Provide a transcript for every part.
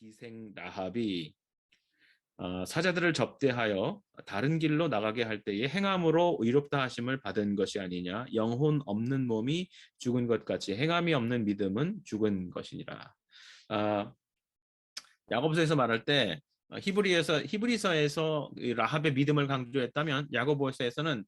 기생 라합이 사자들을 접대하여 다른 길로 나가게 할 때에 행함으로 의롭다 하심을 받은 것이 아니냐. 영혼 없는 몸이 죽은 것 같이 행함이 없는 믿음은 죽은 것이니라. 아, 야고보서에서 말할 때 히브리서에서 라합의 믿음을 강조했다면 야고보서에서는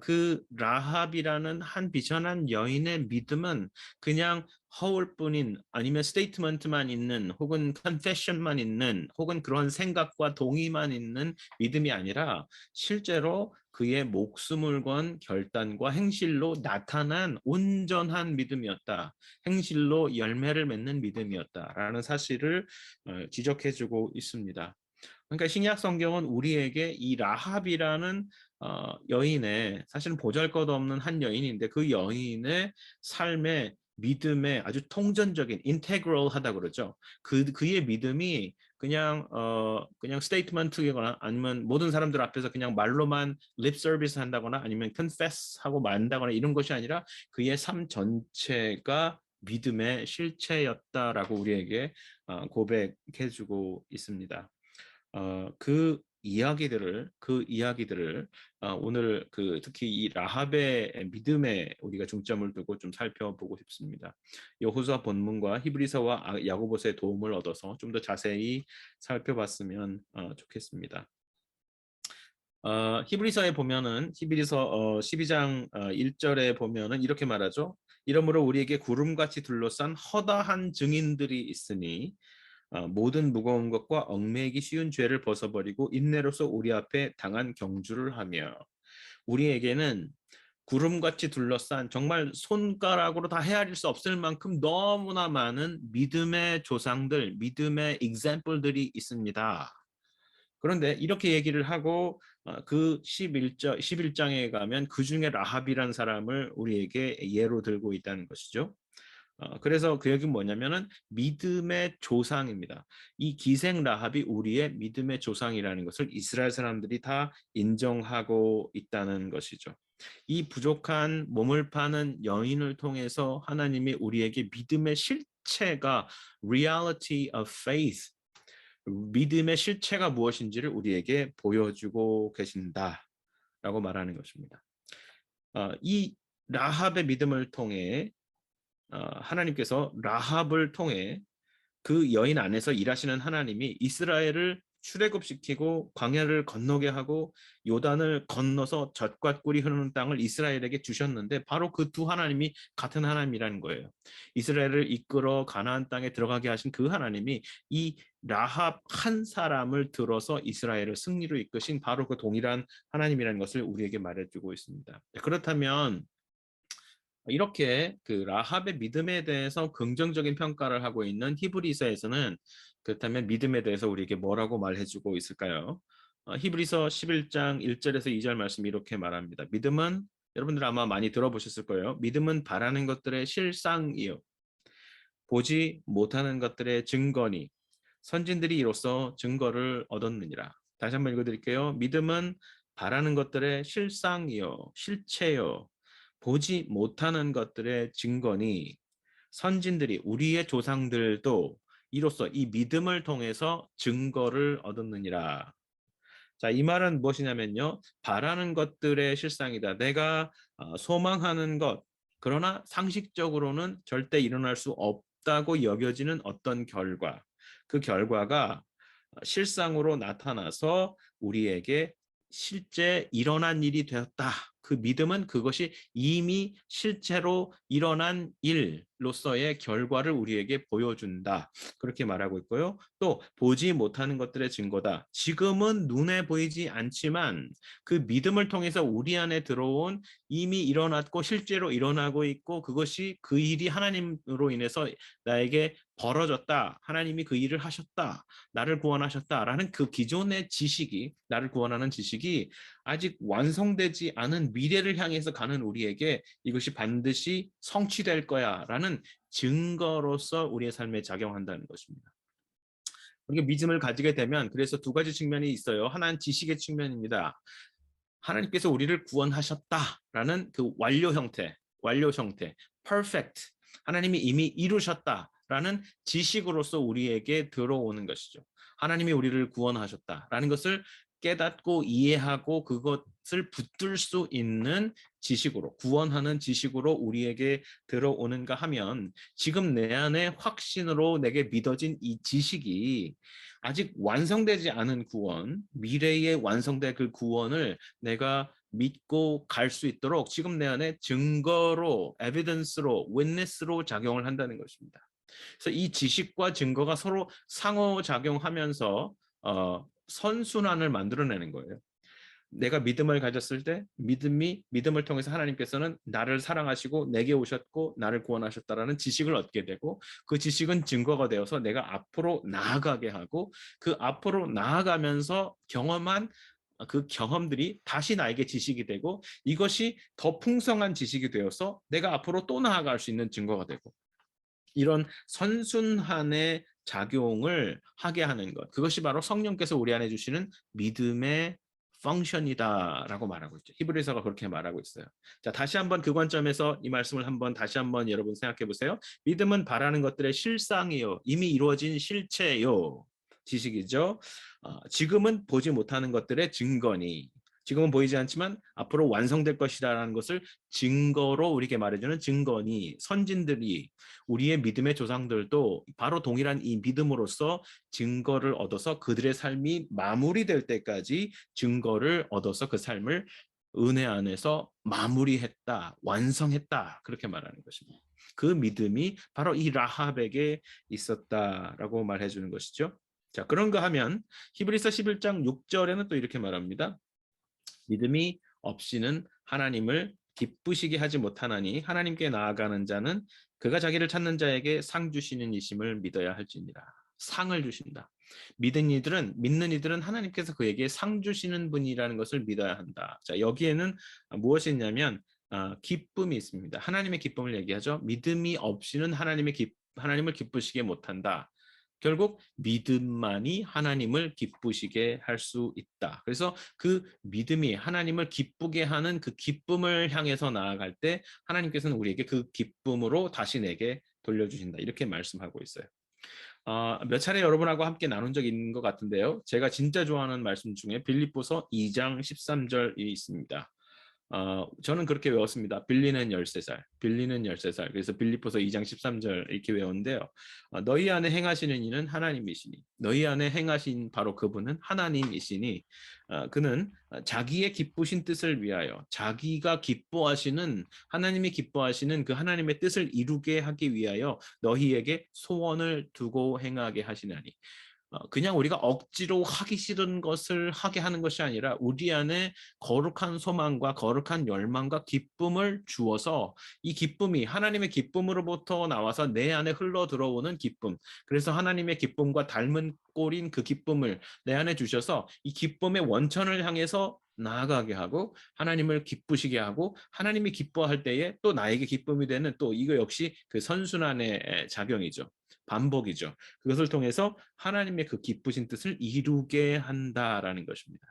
그 라합이라는 한 비천한 여인의 믿음은 그냥 허울뿐인 아니면 스테이트먼트만 있는 혹은 컨페션만 있는 혹은 그런 생각과 동의만 있는 믿음이 아니라 실제로 그의 목숨을 건 결단과 행실로 나타난 온전한 믿음이었다. 행실로 열매를 맺는 믿음이었다라는 사실을 지적해주고 있습니다. 그러니까 신약 성경은 우리에게 이 라합이라는 여인의 사실은 보잘것없는 한 여인인데 그 여인의 삶의 믿음의 아주 통전적인 인테그럴하다 그러죠. 그의 믿음이 그냥 스테이트먼트이거나 아니면 모든 사람들 앞에서 그냥 말로만 립 서비스 한다거나 아니면 컨페스 하고 만다거나 이런 것이 아니라 그의 삶 전체가 믿음의 실체였다라고 우리에게 고백해주고 있습니다. 그 이야기들을 오늘 특히 이 라합의 믿음에 우리가 중점을 두고 좀 살펴보고 싶습니다. 여호수아 본문과 히브리서와 야고보서의 도움을 얻어서 좀 더 자세히 살펴봤으면 좋겠습니다. 히브리서에 보면은 히브리서 12장 1절에 보면은 이렇게 말하죠. 이러므로 우리에게 구름같이 둘러싼 허다한 증인들이 있으니 모든 무거운 것과 얽매이기 쉬운 죄를 벗어버리고 인내로서 우리 앞에 당한 경주를 하며 우리에게는 구름같이 둘러싼 정말 손가락으로 다 헤아릴 수 없을 만큼 너무나 많은 믿음의 조상들, 믿음의 example들이 있습니다. 그런데 이렇게 얘기를 하고 그 11장에 가면 그 중에 라합이라는 사람을 우리에게 예로 들고 있다는 것이죠. 그래서 그 얘기는 뭐냐면은 믿음의 조상입니다. 이 기생 라합이 우리의 믿음의 조상이라는 것을 이스라엘 사람들이 다 인정하고 있다는 것이죠. 이 부족한 몸을 파는 여인을 통해서 하나님이 우리에게 믿음의 실체가 reality of faith, 믿음의 실체가 무엇인지를 우리에게 보여주고 계신다라고 말하는 것입니다. 이 라합의 믿음을 통해 하나님께서 라합을 통해 그 여인 안에서 일하시는 하나님이 이스라엘을 출애굽시키고 광야를 건너게 하고 요단을 건너서 젖과 꿀이 흐르는 땅을 이스라엘에게 주셨는데 바로 그 두 하나님이 같은 하나님이라는 거예요. 이스라엘을 이끌어 가나안 땅에 들어가게 하신 그 하나님이 이 라합 한 사람을 들어서 이스라엘을 승리로 이끄신 바로 그 동일한 하나님이라는 것을 우리에게 말해주고 있습니다. 그렇다면 이렇게 그 라합의 믿음에 대해서 긍정적인 평가를 하고 있는 히브리서에서는 그렇다면 믿음에 대해서 우리에게 뭐라고 말해주고 있을까요? 히브리서 11장 1절에서 2절 말씀 이렇게 말합니다. 믿음은 여러분들 아마 많이 들어보셨을 거예요. 믿음은 바라는 것들의 실상이요 보지 못하는 것들의 증거니 선진들이 이로써 증거를 얻었느니라. 다시 한번 읽어드릴게요. 믿음은 바라는 것들의 실상이요 실체요 보지 못하는 것들의 증거니 선진들이 우리의 조상들도 이로써 이 믿음을 통해서 증거를 얻었느니라. 자, 이 말은 무엇이냐면요. 바라는 것들의 실상이다. 내가 소망하는 것, 그러나 상식적으로는 절대 일어날 수 없다고 여겨지는 어떤 결과, 그 결과가 실상으로 나타나서 우리에게 실제 일어난 일이 되었다. 그 믿음은 그것이 이미 실제로 일어난 일로서의 결과를 우리에게 보여준다. 그렇게 말하고 있고요. 또 보지 못하는 것들의 증거다. 지금은 눈에 보이지 않지만 그 믿음을 통해서 우리 안에 들어온 이미 일어났고 실제로 일어나고 있고 그것이 그 일이 하나님으로 인해서 나에게 벌어졌다. 하나님이 그 일을 하셨다. 나를 구원하셨다라는 그 기존의 지식이 나를 구원하는 지식이 아직 완성되지 않은 미래를 향해서 가는 우리에게 이것이 반드시 성취될 거야라는 증거로서 우리의 삶에 작용한다는 것입니다. 우리가 믿음을 가지게 되면 그래서 두 가지 측면이 있어요. 하나는 지식의 측면입니다. 하나님께서 우리를 구원하셨다라는 그 완료 형태, perfect. 하나님이 이미 이루셨다. 있다라는 지식으로서 우리에게 들어오는 것이죠. 하나님이 우리를 구원하셨다라는 것을 깨닫고 이해하고 그것을 붙들 수 있는 지식으로, 구원하는 지식으로 우리에게 들어오는가 하면 지금 내 안에 확신으로 내게 믿어진 이 지식이 아직 완성되지 않은 구원, 미래에 완성될 그 구원을 내가 믿고 갈 수 있도록 지금 내 안에 증거로, 에비던스로, 윈니스로 작용을 한다는 것입니다. 그래서 이 지식과 증거가 서로 상호작용하면서 선순환을 만들어내는 거예요. 내가 믿음을 가졌을 때 믿음을 통해서 하나님께서는 나를 사랑하시고 내게 오셨고 나를 구원하셨다라는 지식을 얻게 되고 그 지식은 증거가 되어서 내가 앞으로 나아가게 하고 그 앞으로 나아가면서 경험한 그 경험들이 다시 나에게 지식이 되고 이것이 더 풍성한 지식이 되어서 내가 앞으로 또 나아갈 수 있는 증거가 되고 이런 선순환의 작용을 하게 하는 것. 그것이 바로 성령께서 우리 안에 주시는 믿음의 펑션이다라고 말하고 있죠. 히브리서가 그렇게 말하고 있어요. 자, 다시 한번 그 관점에서 이 말씀을 다시 한번 여러분 생각해 보세요. 믿음은 바라는 것들의 실상이요. 이미 이루어진 실체요. 지식이죠. 지금은 보지 못하는 것들의 증거니. 지금은 보이지 않지만 앞으로 완성될 것이라는 것을 증거로 우리에게 말해주는 증거니 선진들이 우리의 믿음의 조상들도 바로 동일한 이 믿음으로써 증거를 얻어서 그들의 삶이 마무리될 때까지 증거를 얻어서 그 삶을 은혜 안에서 마무리했다, 완성했다 그렇게 말하는 것입니다. 그 믿음이 바로 이 라합에게 있었다라고 말해주는 것이죠. 자, 그런가 하면 히브리서 11장 6절에는 또 이렇게 말합니다. 믿음이 없이는 하나님을 기쁘시게 하지 못하나니 하나님께 나아가는 자는 그가 자기를 찾는 자에게 상 주시는 이심을 믿어야 할지니라. 상을 주신다. 믿는 이들은 하나님께서 그에게 상 주시는 분이라는 것을 믿어야 한다. 자, 여기에는 무엇이 있냐면 기쁨이 있습니다. 하나님의 기쁨을 얘기하죠. 믿음이 없이는 하나님을 기쁘시게 못한다. 결국 믿음만이 하나님을 기쁘시게 할 수 있다. 그래서 그 믿음이 하나님을 기쁘게 하는 그 기쁨을 향해서 나아갈 때 하나님께서는 우리에게 그 기쁨으로 다시 내게 돌려주신다. 이렇게 말씀하고 있어요. 몇 차례 여러분하고 함께 나눈 적이 있는 것 같은데요. 제가 진짜 좋아하는 말씀 중에 빌립보서 2장 13절이 있습니다. 저는 그렇게 외웠습니다. 빌리는 13살, 빌리는 13살. 그래서 빌립보서 2장 13절 이렇게 외웠는데요. 너희 안에 행하시는 이는 하나님이시니, 너희 안에 행하신 바로 그분은 하나님이시니, 그는 자기의 기쁘신 뜻을 위하여 자기가 기뻐하시는 하나님이 기뻐하시는 그 하나님의 뜻을 이루게 하기 위하여 너희에게 소원을 두고 행하게 하시나니. 그냥 우리가 억지로 하기 싫은 것을 하게 하는 것이 아니라 우리 안에 거룩한 소망과 거룩한 열망과 기쁨을 주어서 이 기쁨이 하나님의 기쁨으로부터 나와서 내 안에 흘러 들어오는 기쁨. 그래서 하나님의 기쁨과 닮은 꼴인 그 기쁨을 내 안에 주셔서 이 기쁨의 원천을 향해서 나아가게 하고 하나님을 기쁘시게 하고 하나님이 기뻐할 때에 또 나에게 기쁨이 되는 또 이거 역시 그 선순환의 작용이죠. 반복이죠. 그것을 통해서 하나님의 그 기쁘신 뜻을 이루게 한다라는 것입니다.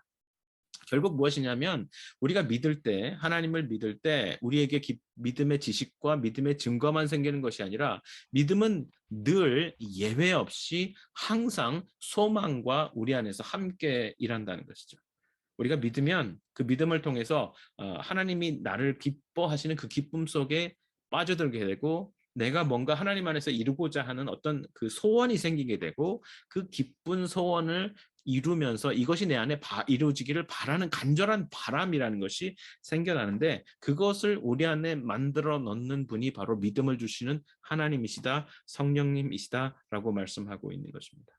결국 무엇이냐면 우리가 믿을 때 하나님을 믿을 때 우리에게 믿음의 지식과 믿음의 증거만 생기는 것이 아니라 믿음은 늘 예외 없이 항상 소망과 우리 안에서 함께 일한다는 것이죠. 우리가 믿으면 그 믿음을 통해서 하나님이 나를 기뻐하시는 그 기쁨 속에 빠져들게 되고 내가 뭔가 하나님 안에서 이루고자 하는 어떤 그 소원이 생기게 되고 그 기쁜 소원을 이루면서 이것이 내 안에 이루어지기를 바라는 간절한 바람이라는 것이 생겨나는데 그것을 우리 안에 만들어 넣는 분이 바로 믿음을 주시는 하나님이시다, 성령님이시다라고 말씀하고 있는 것입니다.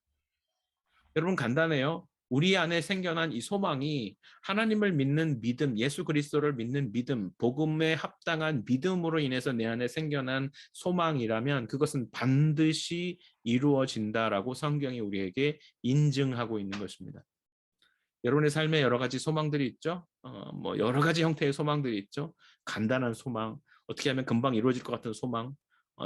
여러분 간단해요. 우리 안에 생겨난 이 소망이 하나님을 믿는 믿음, 예수 그리스도를 믿는 믿음, 복음에 합당한 믿음으로 인해서 내 안에 생겨난 소망이라면 그것은 반드시 이루어진다라고 성경이 우리에게 인증하고 있는 것입니다. 여러분의 삶에 여러 가지 소망들이 있죠. 뭐 여러 가지 형태의 소망들이 있죠. 간단한 소망, 어떻게 하면 금방 이루어질 것 같은 소망,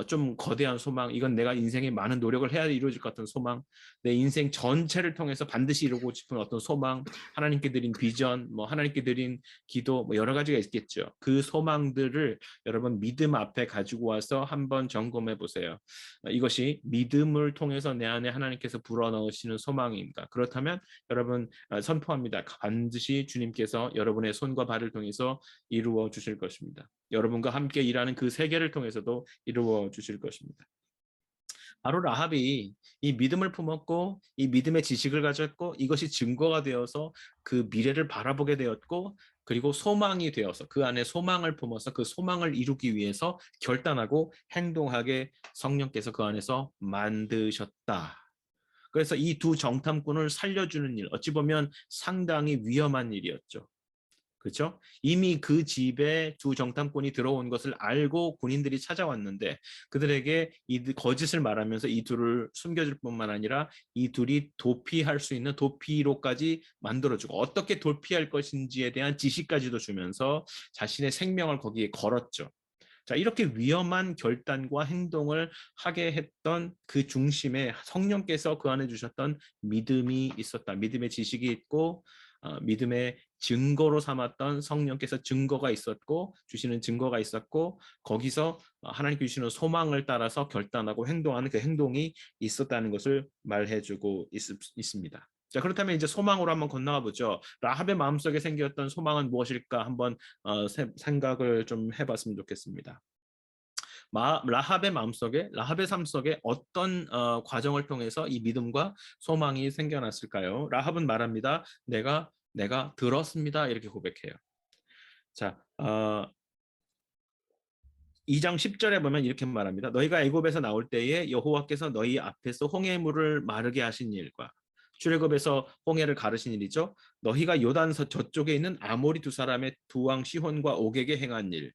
좀 거대한 소망, 이건 내가 인생에 많은 노력을 해야 이루어질 것 같은 소망, 내 인생 전체를 통해서 반드시 이루고 싶은 어떤 소망, 하나님께 드린 비전, 뭐 하나님께 드린 기도, 뭐 여러 가지가 있겠죠. 그 소망들을 여러분 믿음 앞에 가지고 와서 한번 점검해 보세요. 이것이 믿음을 통해서 내 안에 하나님께서 불어넣으시는 소망입니다. 그렇다면 여러분 선포합니다. 반드시 주님께서 여러분의 손과 발을 통해서 이루어 주실 것입니다. 여러분과 함께 일하는 그 세계를 통해서도 이루어 주실 것입니다. 바로 라합이 이 믿음을 품었고 이 믿음의 지식을 가졌고 이것이 증거가 되어서 그 미래를 바라보게 되었고 그리고 소망이 되어서 그 안에 소망을 품어서 그 소망을 이루기 위해서 결단하고 행동하게 성령께서 그 안에서 만드셨다. 그래서 이 두 정탐꾼을 살려주는 일, 어찌 보면 상당히 위험한 일이었죠. 그렇죠? 이미 그 집에 두 정탐꾼이 들어온 것을 알고 군인들이 찾아왔는데 그들에게 이 거짓을 말하면서 이 둘을 숨겨줄 뿐만 아니라 이 둘이 도피할 수 있는 도피로까지 만들어주고 어떻게 도피할 것인지에 대한 지시까지도 주면서 자신의 생명을 거기에 걸었죠. 자, 이렇게 위험한 결단과 행동을 하게 했던 그 중심에 성령께서 그 안에 주셨던 믿음이 있었다. 믿음의 지식이 있고 믿음의 증거로 삼았던 성령께서 증거가 있었고 주시는 증거가 있었고 거기서 하나님께 주시는 소망을 따라서 결단하고 행동하는 그 행동이 있었다는 것을 말해주고 있습니다. 자, 그렇다면 이제 소망으로 한번 건너가 보죠. 라합의 마음속에 생겼던 소망은 무엇일까 한번 생각을 좀 해봤으면 좋겠습니다. 라합의 마음속에 라합의 삶 속에 어떤 과정을 통해서 이 믿음과 소망이 생겨났을까요? 라합은 말합니다. 내가 들었습니다. 이렇게 고백해요. 자, 2장 10절에 보면 이렇게 말합니다. 너희가 애굽에서 나올 때에 여호와께서 너희 앞에서 홍해 물을 마르게 하신 일과 출애굽에서 홍해를 가르신 일이죠. 너희가 요단 저쪽에 있는 아모리 두 사람의 두 왕 시혼과 옥에게 행한 일,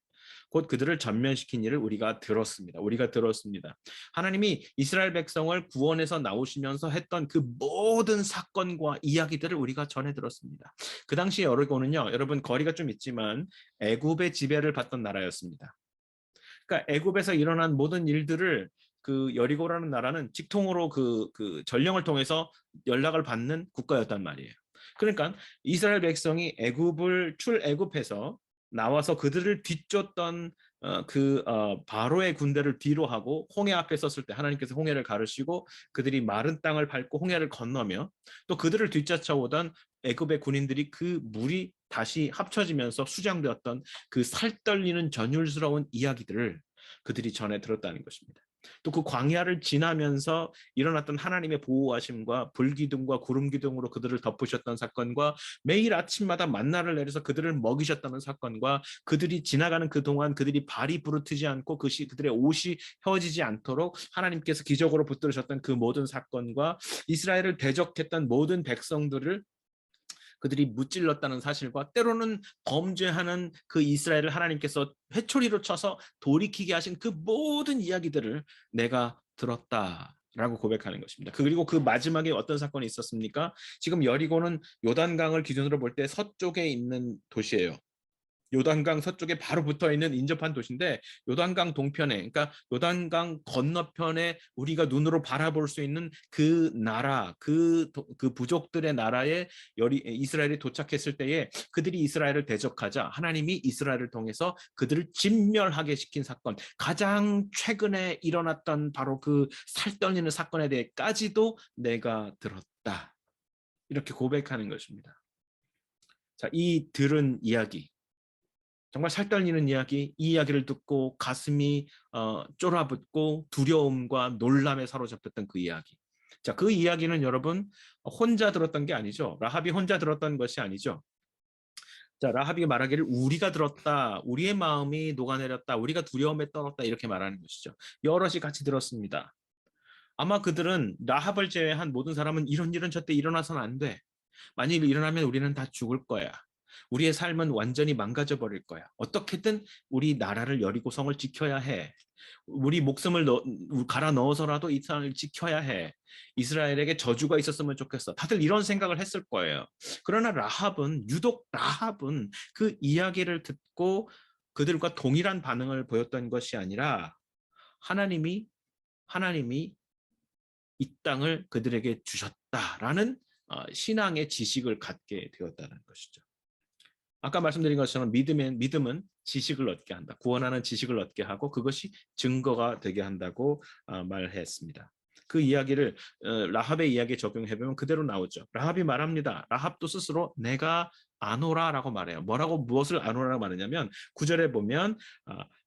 곧 그들을 전면시킨 일을 우리가 들었습니다. 우리가 들었습니다. 하나님이 이스라엘 백성을 구원해서 나오시면서 했던 그 모든 사건과 이야기들을 우리가 전해 들었습니다. 그 당시 여리고는요, 여러분 거리가 좀 있지만 애굽의 지배를 받던 나라였습니다. 그러니까 애굽에서 일어난 모든 일들을 그 여리고라는 나라는 직통으로 그 전령을 통해서 연락을 받는 국가였단 말이에요. 그러니까 이스라엘 백성이 애굽을 출애굽해서 나와서 그들을 뒤쫓던 바로의 군대를 뒤로 하고 홍해 앞에 섰을 때 하나님께서 홍해를 가르시고 그들이 마른 땅을 밟고 홍해를 건너며 또 그들을 뒤쫓아오던 애굽의 군인들이 그 물이 다시 합쳐지면서 수장되었던 그 살떨리는 전율스러운 이야기들을 그들이 전해 들었다는 것입니다. 또 그 광야를 지나면서 일어났던 하나님의 보호하심과 불기둥과 구름기둥으로 그들을 덮으셨던 사건과 매일 아침마다 만나를 내려서 그들을 먹이셨다는 사건과 그들이 지나가는 그동안 그들이 발이 부르트지 않고 그들의 옷이 혀지지 않도록 하나님께서 기적으로 붙들으셨던 그 모든 사건과 이스라엘을 대적했던 모든 백성들을 그들이 무찔렀다는 사실과 때로는 범죄하는 그 이스라엘을 하나님께서 회초리로 쳐서 돌이키게 하신 그 모든 이야기들을 내가 들었다라고 고백하는 것입니다. 그리고 그 마지막에 어떤 사건이 있었습니까? 지금 여리고는 요단강을 기준으로 볼 때 서쪽에 있는 도시예요. 요단강 서쪽에 바로 붙어 있는 인접한 도시인데 요단강 동편에 그러니까 요단강 건너편에 우리가 눈으로 바라볼 수 있는 그 나라 그 부족들의 나라에 이스라엘이 도착했을 때에 그들이 이스라엘을 대적하자 하나님이 이스라엘을 통해서 그들을 진멸하게 시킨 사건 가장 최근에 일어났던 바로 그 살떨리는 사건에 대해까지도 내가 들었다 이렇게 고백하는 것입니다. 자, 이 들은 이야기 정말 살떨리는 이야기, 이 이야기를 듣고 가슴이 쫄아붙고 두려움과 놀람에 사로잡혔던 그 이야기. 자, 그 이야기는 여러분 혼자 들었던 게 아니죠. 라합이 혼자 들었던 것이 아니죠. 자, 라합이 말하기를 우리가 들었다, 우리의 마음이 녹아내렸다, 우리가 두려움에 떨었다 이렇게 말하는 것이죠. 여럿이 같이 들었습니다. 아마 그들은 라합을 제외한 모든 사람은 이런 일은 절대 일어나서는 안 돼. 만일 일어나면 우리는 다 죽을 거야. 우리의 삶은 완전히 망가져 버릴 거야. 어떻게든 우리 나라를 여리고성을 지켜야 해. 우리 목숨을 갈아 넣어서라도 이 땅을 지켜야 해. 이스라엘에게 저주가 있었으면 좋겠어. 다들 이런 생각을 했을 거예요. 그러나 유독 라합은 그 이야기를 듣고 그들과 동일한 반응을 보였던 것이 아니라 하나님이 이 땅을 그들에게 주셨다라는 신앙의 지식을 갖게 되었다는 것이죠. 아까 말씀드린 것처럼 믿음은 지식을 얻게 한다. 구원하는 지식을 얻게 하고 그것이 증거가 되게 한다고 말했습니다. 그 이야기를 라합의 이야기에 적용해보면 그대로 나오죠. 라합이 말합니다. 라합도 스스로 내가 아노라라고 말해요. 무엇을 아노라라고 말하냐면 9절에 보면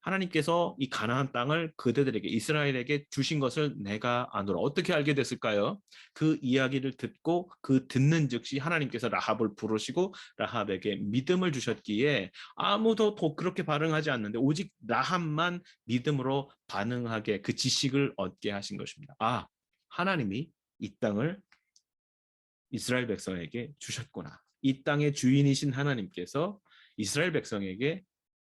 하나님께서 이 가나안 땅을 그대들에게 이스라엘에게 주신 것을 내가 아노라. 어떻게 알게 됐을까요? 그 이야기를 듣고 그 듣는 즉시 하나님께서 라합을 부르시고 라합에게 믿음을 주셨기에 아무도 그렇게 반응하지 않는데 오직 라합만 믿음으로 반응하게 그 지식을 얻게 하신 것입니다. 하나님이 이 땅을 이스라엘 백성에게 주셨구나. 이 땅의 주인이신 하나님께서 이스라엘 백성에게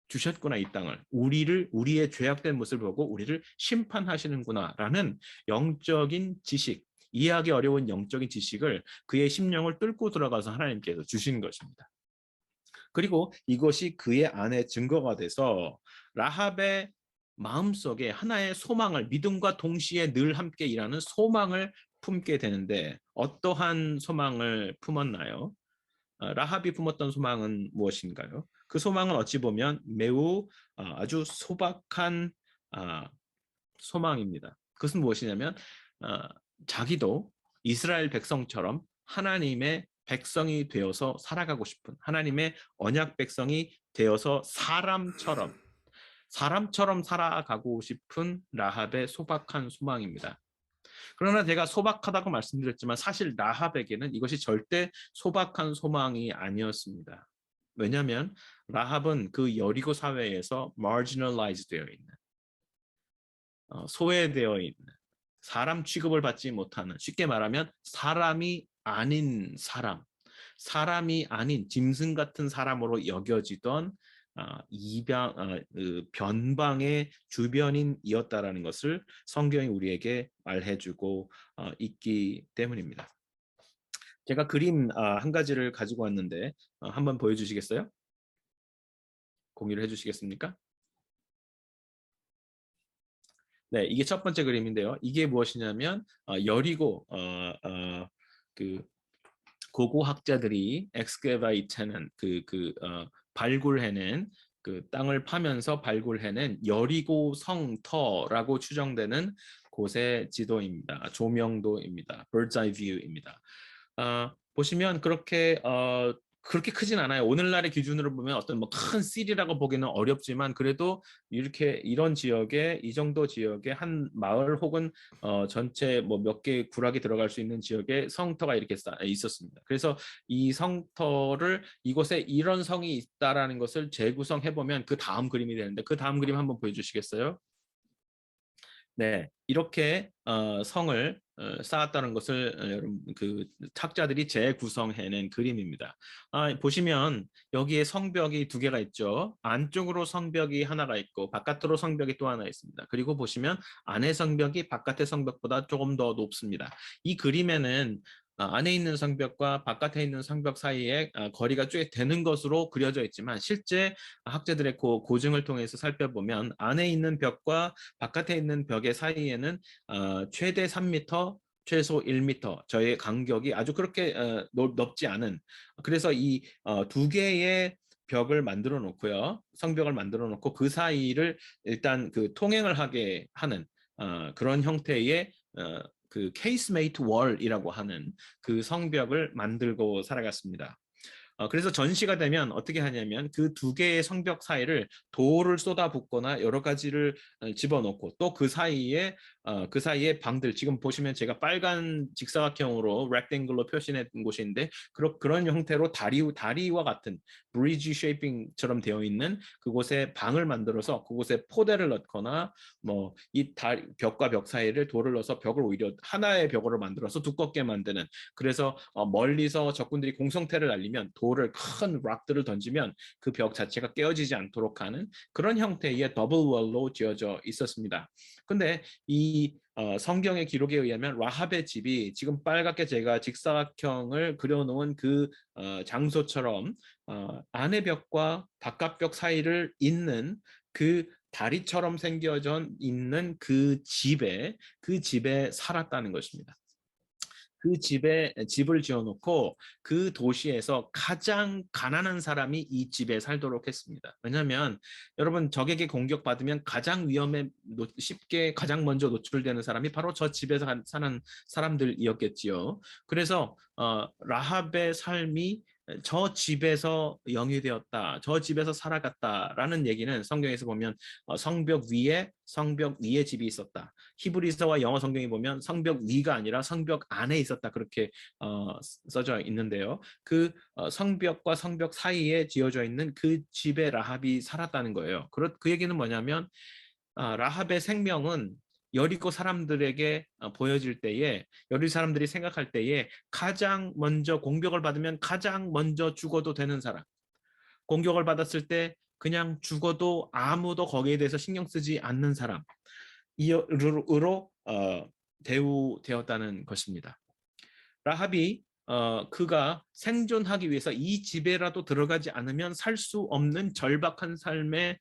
주셨구나. 이 땅을 우리의 죄악된 모습을 보고 우리를 심판하시는구나라는 영적인 지식, 이해하기 어려운 영적인 지식을 그의 심령을 뚫고 들어가서 하나님께서 주신 것입니다. 그리고 이것이 그의 안에 증거가 돼서 라합의 마음속에 하나의 소망을, 믿음과 동시에 늘 함께 일하는 소망을 품게 되는데 어떠한 소망을 품었나요? 라합이 품었던 소망은 무엇인가요? 그 소망은 어찌 보면 매우 아주 소박한 소망입니다. 그것은 무엇이냐면 자기도 이스라엘 백성처럼 하나님의 백성이 되어서 살아가고 싶은, 하나님의 언약 백성이 되어서 사람처럼 살아가고 싶은 라합의 소박한 소망입니다. 그러나 제가 소박하다고 말씀드렸지만 사실 라합에게는 이것이 절대 소박한 소망이 아니었습니다. 왜냐하면 라합은 그 여리고 사회에서 marginalized 되어 있는, 소외되어 있는, 사람 취급을 받지 못하는, 쉽게 말하면 사람이 아닌 사람이 아닌 짐승 같은 사람으로 여겨지던 변방의 주변인이었다라는 것을 성경이 우리에게 말해주고 있기 때문입니다. 제가 그림 한 가지를 가지고 왔는데 한번 보여주시겠어요? 공유를 해주시겠습니까? 네, 이게 첫 번째 그림인데요. 이게 무엇이냐면 여리고 그 고고학자들이 엑스케바이트는 발굴해낸 그 땅을 파면서 발굴해낸 여리고 성터라고 추정되는 곳의 지도입니다. 조명도입니다. Bird's Eye View입니다. 보시면 그렇게 크진 않아요. 오늘날의 기준으로 보면 어떤 뭐 큰 시리라고 보기는 어렵지만 그래도 이런 지역에 이 정도 지역에 한 마을 혹은 전체 뭐 몇 개 구락이 들어갈 수 있는 지역에 성터가 이렇게 있었습니다. 그래서 이 성터를 이곳에 이런 성이 있다라는 것을 재구성해 보면 그 다음 그림이 되는데 그 다음 그림 한번 보여주시겠어요? 네, 이렇게 성을 쌓았다는 것을 여러분 그 학자들이 재구성해낸 그림입니다. 보시면 여기에 성벽이 두 개가 있죠. 안쪽으로 성벽이 하나가 있고 바깥으로 성벽이 또 하나 있습니다. 그리고 보시면 안의 성벽이 바깥의 성벽보다 조금 더 높습니다. 이 그림에는 안에 있는 성벽과 바깥에 있는 성벽 사이에 거리가 꽤 되는 것으로 그려져 있지만 실제 학자들의 고증을 통해서 살펴보면 안에 있는 벽과 바깥에 있는 벽의 사이에는 최대 3m, 최소 1m 저의 간격이 아주 그렇게 넓지 않은, 그래서 이 두 개의 벽을 만들어 놓고요. 성벽을 만들어 놓고 그 사이를 일단 그 통행을 하게 하는 그런 형태의 그 케이스메이트 월이라고 하는 그 성벽을 만들고 살아갔습니다. 그래서 전시가 되면 어떻게 하냐면 그 두 개의 성벽 사이를 돌을 쏟아붓거나 여러 가지를 집어넣고 또 그 사이에 방들, 지금 보시면 제가 빨간 직사각형으로 렉탱글로 표시한 곳인데 그런 형태로 다리와 같은 브리지 쉐이핑처럼 되어 있는 그곳에 방을 만들어서 그곳에 포대를 넣거나 뭐 이 벽과 벽 사이를 돌을 넣어서 벽을 오히려 하나의 벽으로 만들어서 두껍게 만드는, 그래서 멀리서 적군들이 공성태를 날리면 돌을 큰 락들을 던지면 그 벽 자체가 깨어지지 않도록 하는 그런 형태의 더블 월로 지어져 있었습니다. 근데 이 성경의 기록에 의하면 라합의 집이 지금 빨갛게 제가 직사각형을 그려놓은 그 장소처럼 안의 벽과 바깥 벽 사이를 잇는 그 다리처럼 생겨져 있는 그 집에 살았다는 것입니다. 그 집을 지어놓고 그 도시에서 가장 가난한 사람이 이 집에 살도록 했습니다. 왜냐하면 여러분, 적에게 공격받으면 가장 위험에 쉽게 가장 먼저 노출되는 사람이 바로 저 집에서 사는 사람들이었겠지요. 그래서 라합의 삶이 저 집에서 영위되었다, 저 집에서 살아갔다라는 얘기는 성경에서 보면 성벽 위에 집이 있었다. 히브리서와 영어 성경에 보면 성벽 위가 아니라 성벽 안에 있었다, 그렇게 써져 있는데요. 그 성벽과 성벽 사이에 지어져 있는 그 집에 라합이 살았다는 거예요. 그 얘기는 뭐냐면 라합의 생명은 여리고 사람들에게 보여질 때에, 여리 사람들이 생각할 때에 가장 먼저 공격을 받으면 가장 먼저 죽어도 되는 사람, 공격을 받았을 때 그냥 죽어도 아무도 거기에 대해서 신경 쓰지 않는 사람, 이으로 대우되었다는 것입니다. 라합이 그가 생존하기 위해서 이 집에라도 들어가지 않으면 살 수 없는 절박한 삶의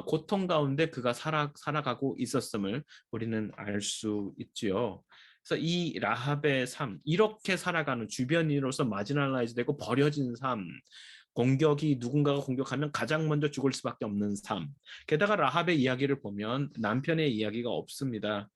고통 가운데 그가 살아가고 있었음을 우리는 알 수 있지요. 그래서 이 라합의 삶, 이렇게 살아가는, 주변인으로서 마지널라이즈 되고 버려진 삶, 누군가가 공격하면 가장 먼저 죽을 수밖에 없는 삶. 게다가 라합의 이야기를 보면 남편의 이야기가 없습니다.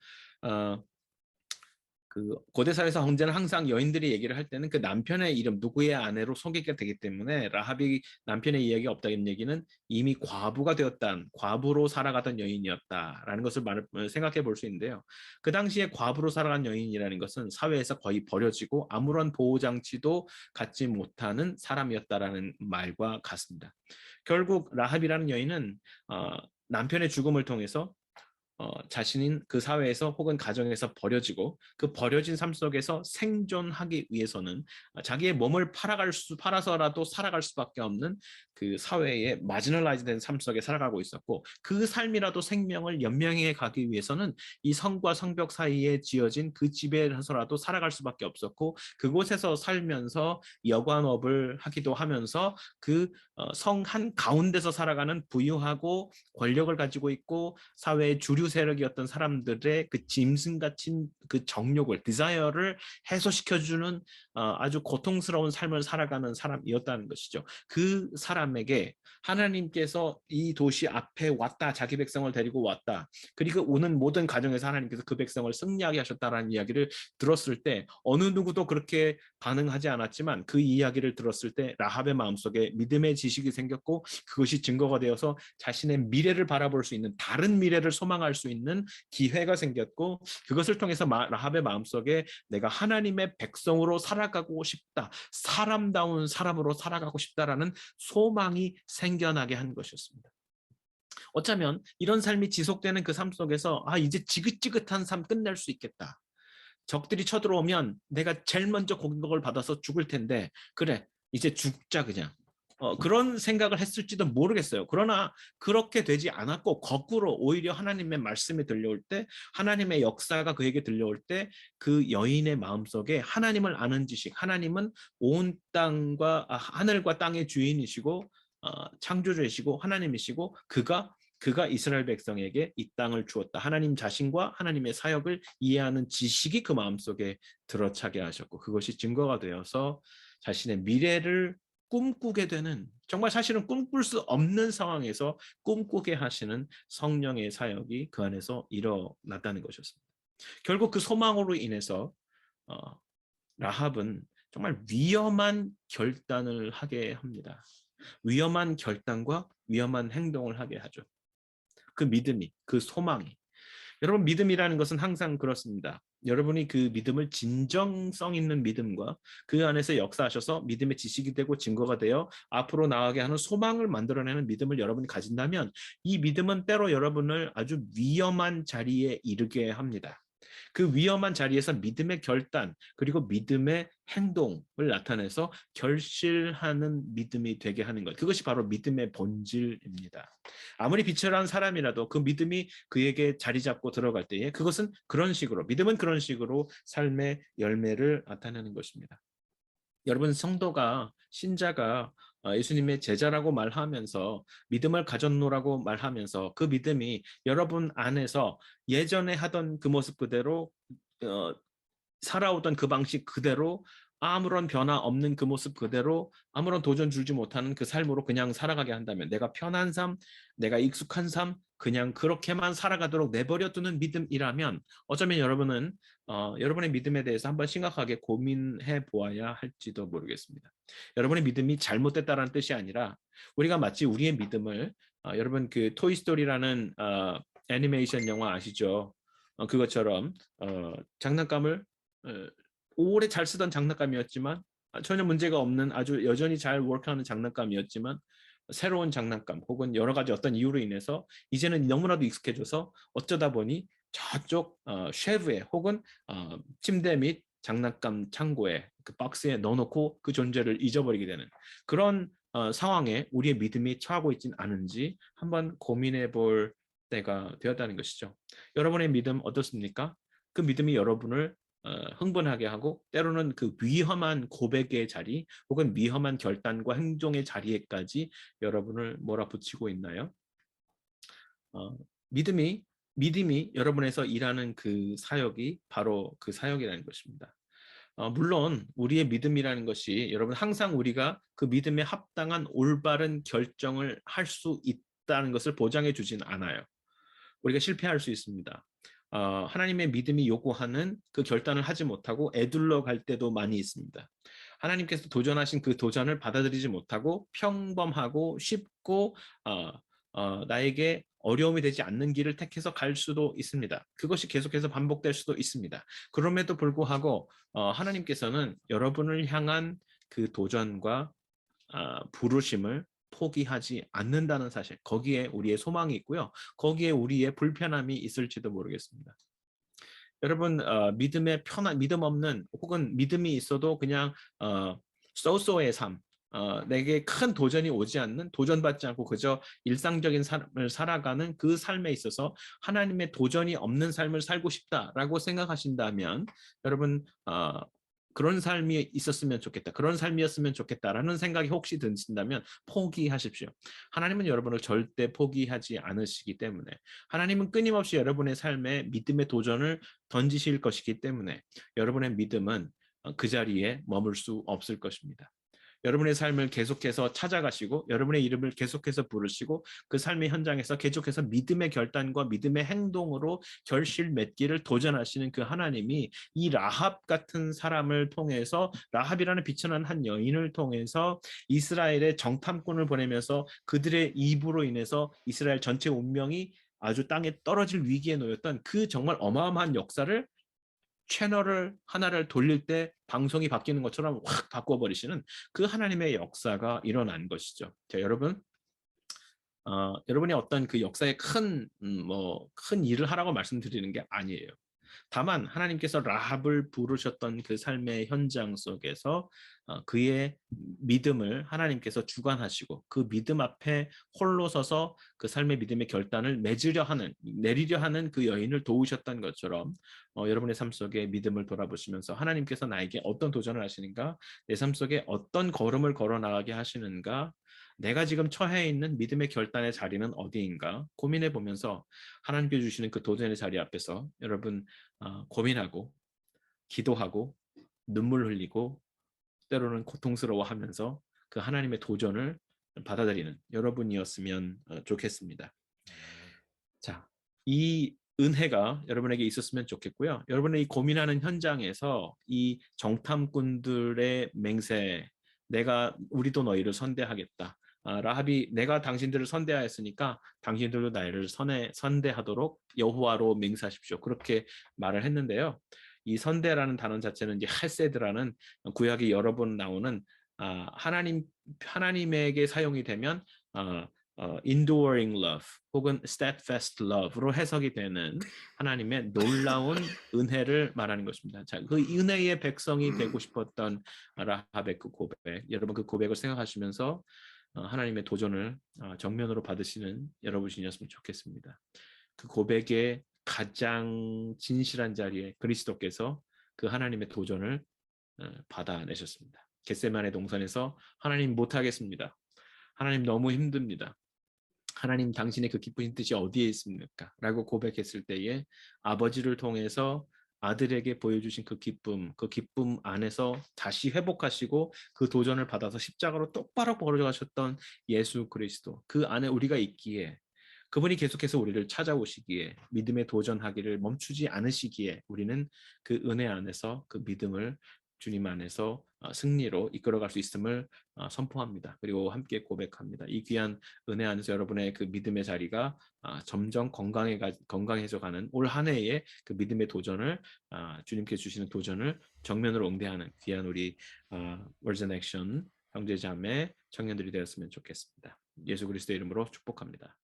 그 고대사에서 언제나 항상 여인들이 얘기를 할 때는 그 남편의 이름, 누구의 아내로 소개가 되기 때문에 라합이 남편의 이야기가 없다는 얘기는 이미 과부로 살아가던 여인이었다라는 것을 생각해 볼 수 있는데요. 그 당시에 과부로 살아간 여인이라는 것은 사회에서 거의 버려지고 아무런 보호 장치도 갖지 못하는 사람이었다라는 말과 같습니다. 결국 라합이라는 여인은 남편의 죽음을 통해서 자신인 그 사회에서 혹은 가정에서 버려지고, 그 버려진 삶 속에서 생존하기 위해서는 자기의 몸을 팔아서라도 살아갈 수밖에 없는 그 사회의 마지널라이즈된 삶 속에 살아가고 있었고, 그 삶이라도 생명을 연명해 가기 위해서는 이 성과 성벽 사이에 지어진 그 집에서라도 살아갈 수밖에 없었고, 그곳에서 살면서 여관업을 하기도 하면서 그 성 한 가운데서 살아가는 부유하고 권력을 가지고 있고 사회의 주류 세력이었던 사람들의 그 짐승 같은 그 정욕을, 디자이어를 해소시켜주는 아주 고통스러운 삶을 살아가는 사람이었다는 것이죠. 그 사람에게 하나님께서 이 도시 앞에 왔다, 자기 백성을 데리고 왔다, 그리고 오는 모든 가정에서 하나님께서 그 백성을 승리하게 하셨다라는 이야기를 들었을 때 어느 누구도 그렇게 반응하지 않았지만, 그 이야기를 들었을 때 라합의 마음속에 믿음의 지식이 생겼고, 그것이 증거가 되어서 자신의 미래를 바라볼 수 있는, 다른 미래를 소망할 수 있는 기회가 생겼고, 그것을 통해서 라합의 마음속에 내가 하나님의 백성으로 살아가고 싶다, 사람다운 사람으로 살아가고 싶다라는 소망이 생겨나게 한 것이었습니다. 어쩌면 이런 삶이 지속되는 그 삶 속에서 이제 지긋지긋한 삶 끝낼 수 있겠다, 적들이 쳐들어오면 내가 제일 먼저 공격을 받아서 죽을 텐데, 그래 이제 죽자 그냥, 그런 생각을 했을지도 모르겠어요. 그러나 그렇게 되지 않았고, 거꾸로 오히려 하나님의 말씀이 들려올 때, 하나님의 역사가 그에게 들려올 때, 그 여인의 마음속에 하나님을 아는 지식, 하나님은 온 땅과 하늘과 땅의 주인이시고 창조주이시고 하나님이시고, 그가 이스라엘 백성에게 이 땅을 주었다, 하나님 자신과 하나님의 사역을 이해하는 지식이 그 마음속에 들어차게 하셨고, 그것이 증거가 되어서 자신의 미래를 꿈꾸게 되는, 정말 사실은 꿈꿀 수 없는 상황에서 꿈꾸게 하시는 성령의 사역이 그 안에서 일어났다는 것이었습니다. 결국 그 소망으로 인해서 라합은 정말 위험한 결단을 하게 합니다. 위험한 결단과 위험한 행동을 하게 하죠. 그 믿음이, 그 소망이. 여러분, 믿음이라는 것은 항상 그렇습니다. 여러분이 그 믿음을 진정성 있는 믿음과 그 안에서 역사하셔서 믿음의 지식이 되고 증거가 되어 앞으로 나아가게 하는 소망을 만들어내는 믿음을 여러분이 가진다면, 이 믿음은 때로 여러분을 아주 위험한 자리에 이르게 합니다. 그 위험한 자리에서 믿음의 결단 그리고 믿음의 행동을 나타내서 결실하는 믿음이 되게 하는 것, 그것이 바로 믿음의 본질입니다. 아무리 비천한 사람이라도 그 믿음이 그에게 자리 잡고 들어갈 때에 믿음은 그런 식으로 삶의 열매를 나타내는 것입니다. 여러분 성도가 신자가 예수님의 제자라고 말하면서 믿음을 가졌노라고 말하면서 그 믿음이 여러분 안에서 예전에 하던 그 모습 그대로 어, 살아오던 그 방식 그대로 아무런 변화 없는 그 모습 그대로 아무런 도전 줄지 못하는 그 삶으로 그냥 살아가게 한다면 내가 편한 삶, 내가 익숙한 삶, 그냥 그렇게만 살아가도록 내버려 두는 믿음이라면 어쩌면 여러분은 여러분의 믿음에 대해서 한번 심각하게 고민해 보아야 할지도 모르겠습니다. 여러분의 믿음이 잘못됐다는 뜻이 아니라 우리가 마치 우리의 믿음을 여러분 그 토이스토리라는 애니메이션 영화 아시죠? 그것처럼 장난감을 어, 오래 잘 쓰던 장난감이었지만 전혀 문제가 없는 아주 여전히 잘 워크하는 장난감이었지만 새로운 장난감 혹은 여러 가지 어떤 이유로 인해서 이제는 너무나도 익숙해져서 어쩌다 보니 저쪽 쉐프에 혹은 침대 밑 장난감 창고에 그 박스에 넣어놓고 그 존재를 잊어버리게 되는 그런 상황에 우리의 믿음이 처하고 있진 않은지 한번 고민해 볼 때가 되었다는 것이죠. 여러분의 믿음 어떻습니까? 그 믿음이 여러분을 흥분하게 하고 때로는 그 위험한 고백의 자리 혹은 위험한 결단과 행동의 자리에까지 여러분을 몰아붙이고 있나요? 어, 믿음이 믿음이 여러분에서 일하는 그 사역이 바로 그 사역이라는 것입니다. 물론 우리의 믿음이라는 것이 여러분 항상 우리가 그 믿음에 합당한 올바른 결정을 할 수 있다는 것을 보장해 주진 않아요. 우리가 실패할 수 있습니다. 하나님의 믿음이 요구하는 그 결단을 하지 못하고 애둘러 갈 때도 많이 있습니다. 하나님께서 도전하신 그 도전을 받아들이지 못하고 평범하고 쉽고 나에게 어려움이 되지 않는 길을 택해서 갈 수도 있습니다. 그것이 계속해서 반복될 수도 있습니다. 그럼에도 불구하고 하나님께서는 여러분을 향한 그 도전과 부르심을 포기하지 않는다는 사실, 거기에 우리의 소망이 있고요. 거기에 우리의 불편함이 있을지도 모르겠습니다. 여러분 믿음의 편한 믿음 없는 혹은 믿음이 있어도 그냥 소소의 삶, 내게 큰 도전이 오지 않는 도전받지 않고 그저 일상적인 삶을 살아가는 그 삶에 있어서 하나님의 도전이 없는 삶을 살고 싶다라고 생각하신다면 여러분 그런 삶이 있었으면 좋겠다. 그런 삶이었으면 좋겠다라는 생각이 혹시 드신다면 포기하십시오. 하나님은 여러분을 절대 포기하지 않으시기 때문에 하나님은 끊임없이 여러분의 삶에 믿음의 도전을 던지실 것이기 때문에 여러분의 믿음은 그 자리에 머물 수 없을 것입니다. 여러분의 삶을 계속해서 찾아가시고 여러분의 이름을 계속해서 부르시고 그 삶의 현장에서 계속해서 믿음의 결단과 믿음의 행동으로 결실 맺기를 도전하시는 그 하나님이 이 라합 같은 사람을 통해서 라합이라는 비천한 한 여인을 통해서 이스라엘의 정탐꾼을 보내면서 그들의 입으로 인해서 이스라엘 전체 운명이 아주 땅에 떨어질 위기에 놓였던 그 정말 어마어마한 역사를 채널을 하나를 돌릴 때 방송이 바뀌는 것처럼 확 바꿔버리시는 그 하나님의 역사가 일어난 것이죠. 자, 여러분, 여러분이 어떤 그 역사에 큰 일을 하라고 말씀드리는 게 아니에요. 다만 하나님께서 라합을 부르셨던 그 삶의 현장 속에서 그의 믿음을 하나님께서 주관하시고 그 믿음 앞에 홀로 서서 그 삶의 믿음의 결단을 내리려 하는 그 여인을 도우셨던 것처럼 여러분의 삶 속에 믿음을 돌아보시면서 하나님께서 나에게 어떤 도전을 하시는가, 내 삶 속에 어떤 걸음을 걸어 나가게 하시는가, 내가 지금 처해 있는 믿음의 결단의 자리는 어디인가 고민해 보면서 하나님께 주시는 그 도전의 자리 앞에서 여러분 고민하고 기도하고 눈물 흘리고 때로는 고통스러워하면서 그 하나님의 도전을 받아들이는 여러분이었으면 좋겠습니다. 자, 이 은혜가 여러분에게 있었으면 좋겠고요. 여러분의 이 고민하는 현장에서 이 정탐꾼들의 맹세, 우리도 너희를 선대하겠다. 라합이 내가 당신들을 선대하였으니까 당신들도 나를 선대하도록 여호와로 맹세하십시오. 그렇게 말을 했는데요. 이 선대라는 단어 자체는 이제 헤세드라는 구약이 여러 번 나오는 하나님에게 사용이 되면 enduring love 혹은 steadfast love로 해석이 되는 하나님의 놀라운 은혜를 말하는 것입니다. 자, 그 은혜의 백성이 되고 싶었던 라합의 그 고백, 여러분 그 고백을 생각하시면서 하나님의 도전을 정면으로 받으시는 여러분이었으면 좋겠습니다. 그 고백의 가장 진실한 자리에 그리스도께서 그 하나님의 도전을 받아내셨습니다. 겟세마네 동산에서 하나님 못하겠습니다. 하나님 너무 힘듭니다. 하나님 당신의 그 기쁘신 뜻이 어디에 있습니까? 라고 고백했을 때에 아버지를 통해서 아들에게 보여주신 그 기쁨 안에서 다시 회복하시고 그 도전을 받아서 십자가로 똑바로 걸어가셨던 예수 그리스도 그 안에 우리가 있기에 그분이 계속해서 우리를 찾아오시기에 믿음에 도전하기를 멈추지 않으시기에 우리는 그 은혜 안에서 그 믿음을 주님 안에서 승리로 이끌어갈 수 있음을 선포합니다. 그리고 함께 고백합니다. 이 귀한 은혜 안에서 여러분의 그 믿음의 자리가 점점 건강해져 가는 올 한 해의 그 믿음의 도전을 주님께 주시는 도전을 정면으로 응대하는 귀한 우리 월드 액션 형제자매 청년들이 되었으면 좋겠습니다. 예수 그리스도의 이름으로 축복합니다.